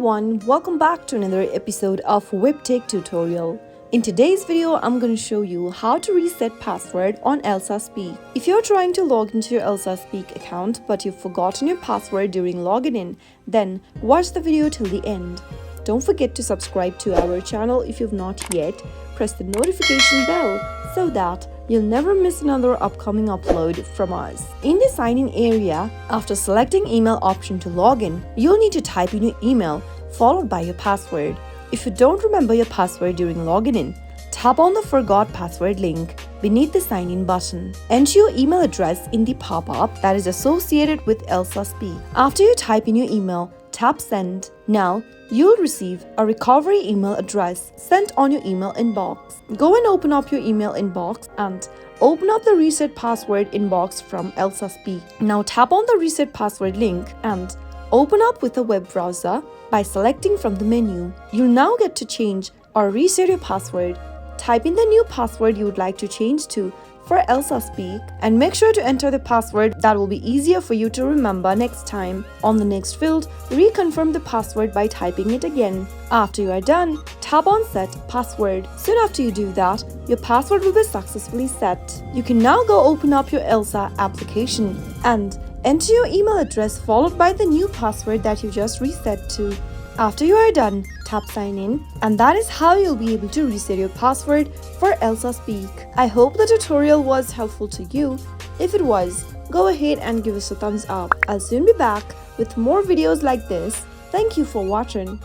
everyone, welcome back to another episode of Webtech Tutorial. In today's video, I'm going to show you how to reset password on ELSA Speak. If you're trying to log into your ELSA Speak account but you've forgotten your password during logging in, then watch the video till the end. Don't forget to subscribe to our channel if you've not yet. Press the notification bell so that you'll never miss another upcoming upload from us. In the sign in area, after selecting email option to log in, you'll need to type in your email followed by your password. If you don't remember your password during logging in, tap on the forgot password link beneath the sign in button. Enter your email address in the pop-up that is associated with ELSA Speak. After you type in your email, tap send. Now, you'll receive a recovery email address sent on your email inbox. Go and open up your email inbox and open up the reset password inbox from ELSA Speak. Now tap on the reset password link and open up with a web browser by selecting from the menu. You'll now get to change or reset your password. Type in the new password you would like to change to for ELSA Speak and make sure to enter the password that will be easier for you to remember next time. On the next field, reconfirm the password by typing it again. After you are done, tap on Set Password. Soon after you do that, your password will be successfully set. You can now go open up your ELSA application and enter your email address followed by the new password that you just reset to. After you are done, tap sign in, and that is how you'll be able to reset your password for ELSA Speak. I hope the tutorial was helpful to you. If it was, go ahead and give us a thumbs up. I'll soon be back with more videos like this. Thank you for watching.